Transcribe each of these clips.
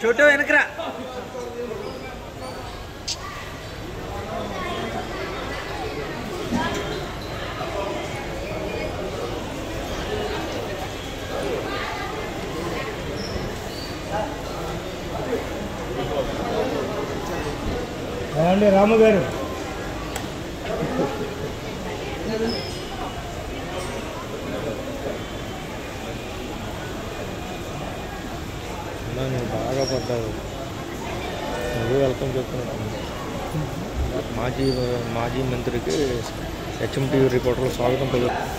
छोटो వెనకరా అండి రాము గారు నువ్వు బాగా పడ్డావు నువ్వు వెల్కమ్ చెప్తున్నాను మాజీ మంత్రికి హెచ్ఎంటీవీ రిపోర్టర్లు స్వాగతం పలుకుతారు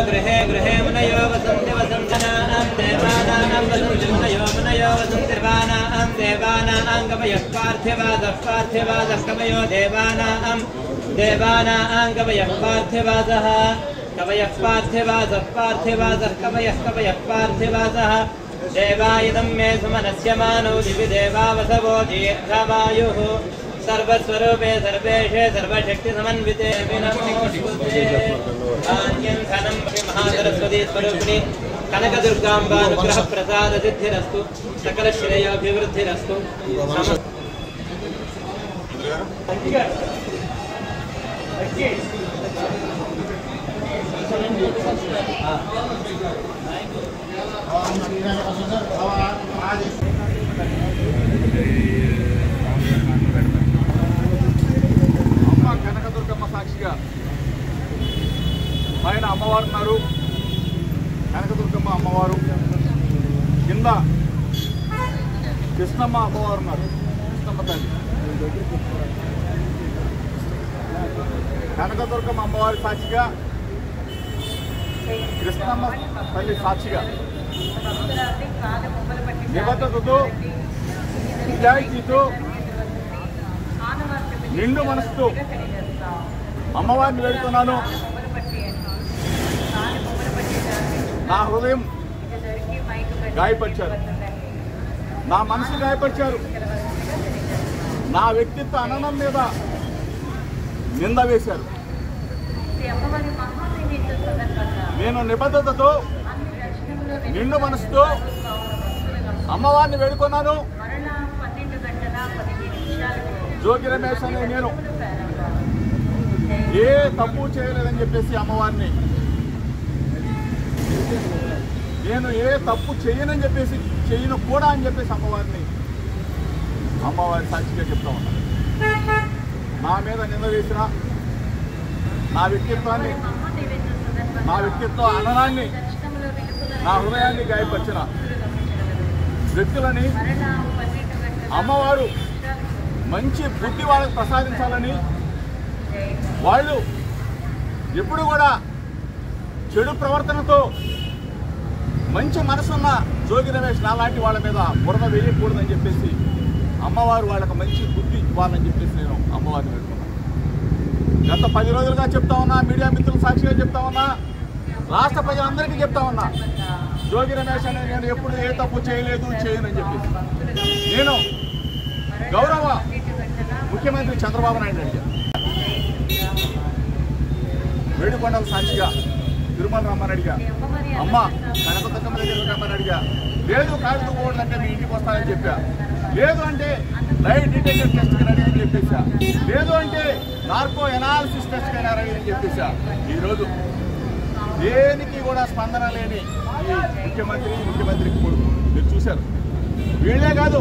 गृहे गृहे मुनयो वसन्ति वसन्तनां देवानां वसन्ति मुनयो मुनयो वसन्ति देवानां कवयः पार्थिवासः कवयो देवानां कवयः पार्थिवासः कवयः पार्थिवासः देवायदं मे सुमनस्य मानौ दिवि देवावसवो दीर्घमायुः सर्वस्वरूपे सर्वेशे सर्वशक्ति समन्विते धनं महासरस्वती स्वरूपिणी कनकदुर्गाम्बानुग्रह प्रसाद सिद्धिरस्तु सकल श्रेयोभिवृद्धिरस्तु కనకదుర్గమ్మ సాక్షిగా పైన అమ్మవారు ఉన్నారు. కనకదుర్గమ్మ అమ్మవారు కింద కృష్ణమ్మ అమ్మవారు ఉన్నారు. కృష్ణమ్మ తల్లి కనకదుర్గమ్మ అమ్మవారి సాక్షిగా కృష్ణమ్మ తల్లి సాక్షిగా నిబద్ధతతో నిజాయితీతో నిండు మనసుతో అమ్మవారిని వేడుతున్నాను. నా హృదయం గాయపరిచారు, నా మనసు గాయపరిచారు, నా వ్యక్తిత్వ అననం మీద నింద వేశారు. నేను నిబద్ధతతో నిండు మనసుతో అమ్మవారిని వేడుకున్నాను. జోగి రమేష్ అనే నేను ఏ తప్పు చేయలేదని చెప్పేసి అమ్మవారిని నేను ఏ తప్పు చేయనని చెప్పేసి చేయను కూడా అని చెప్పేసి అమ్మవారి సాక్షిగా చెప్తా ఉన్నాను. నా మీద నింద వేసిన నా వ్యక్తిత్వ అననాన్ని నా హృదయాన్ని గాయపరిచిన వ్యక్తులని అమ్మవారు మంచి బుద్ధి వాళ్ళకి ప్రసాదించాలని, వాళ్ళు ఎప్పుడు కూడా చెడు ప్రవర్తనతో మంచి మనసున్న జోగి రమేష్ నాలాంటి వాళ్ళ మీద బురద వేయకూడదని చెప్పేసి అమ్మవారు వాళ్ళకి మంచి బుద్ధి ఇవ్వాలని చెప్పేసి నేను అమ్మవారిని పెట్టుకున్నాను. గత 10 రోజులుగా చెప్తా ఉన్నా, మీడియా మిత్రులు సాక్షిగా చెప్తా ఉన్నా, రాష్ట్ర ప్రజలందరికీ చెప్తా ఉన్నా, జోగి రమేష్ అనే నేను ఎప్పుడు ఏ తప్పు చేయనని చెప్పేసి నేను గౌరవ ముఖ్యమంత్రి చంద్రబాబు నాయుడు అడిగారు. వేడుకొండల సాక్షిగా తిరుమల రమ్మనడిగా, అమ్మ కనకదుర్గమ్మ దగ్గర రమ్మనడిగా, లేదు కాగితం పోవాలంటే మీ ఇంటికి వస్తానని చెప్పా, లేదు అంటే లైట్ డిటెక్టర్ టెస్ట్కి రెడీ అని చెప్పేసా, లేదు అంటే నార్కో ఎనాలిసిస్ టెస్ట్కైనా రెడీ అని చెప్పేసా. ఈరోజు దేనికి కూడా స్పందన లేని ఈ ముఖ్యమంత్రికి కొడుకు మీరు చూసి చేశారు. వీళ్ళే కాదు,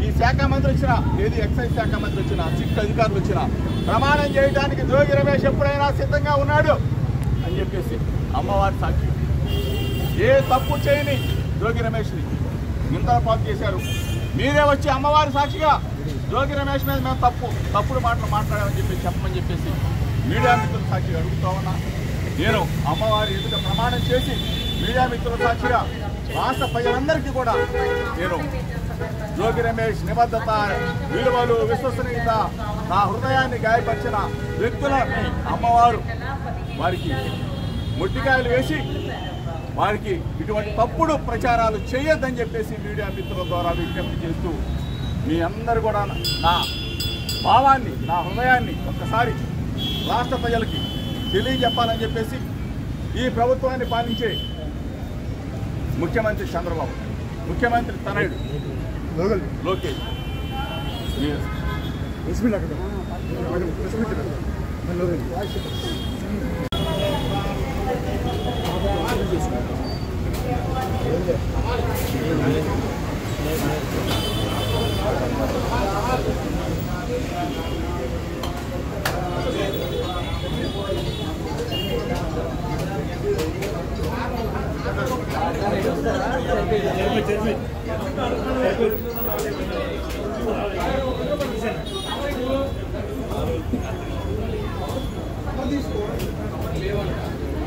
ఈ శాఖ మంత్రి వచ్చిన, ఏది ఎక్సైజ్ శాఖ మంత్రి వచ్చిన, సిట్ అధికారులు వచ్చిన ప్రమాణం చేయడానికి జోగి రమేష్ ఎప్పుడైనా సిద్ధంగా ఉన్నాడు అని చెప్పేసి అమ్మవారి సాక్షి. ఏ తప్పు చేయని జోగి రమేష్ని నిందల పాలు చేశారు. మీరే వచ్చి అమ్మవారి సాక్షిగా జోగి రమేష్ మీద మేము తప్పుడు మాటలు మాట్లాడామని చెప్పమని చెప్పేసి మీడియా మిత్రుల సాక్షిగా అడుగుతా ఉన్నా. నేను అమ్మవారి ఎదుట ప్రమాణం చేసి మీడియా మిత్రుల సాక్షిగా రాష్ట్ర ప్రజలందరికీ కూడా నేను జోగి రమేష్ నిబద్ధత, విలువలు, విశ్వసనీయత, నా హృదయాన్ని గాయపరిచిన వ్యక్తులని అమ్మవారు వారికి మొట్టికాయలు వేసి వారికి ఇటువంటి తప్పుడు ప్రచారాలు చేయొద్దని చెప్పేసి మీడియా మిత్రుల ద్వారా విజ్ఞప్తి చేస్తూ మీ అందరూ కూడా నా భావాన్ని, నా హృదయాన్ని ఒక్కసారి రాష్ట్ర ప్రజలకి తెలియజెప్పాలని చెప్పేసి ఈ ప్రభుత్వాన్ని పాలించే ముఖ్యమంత్రి చంద్రబాబు, ముఖ్యమంత్రి తనయుడు లోకేష్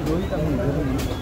Dois tamanhos.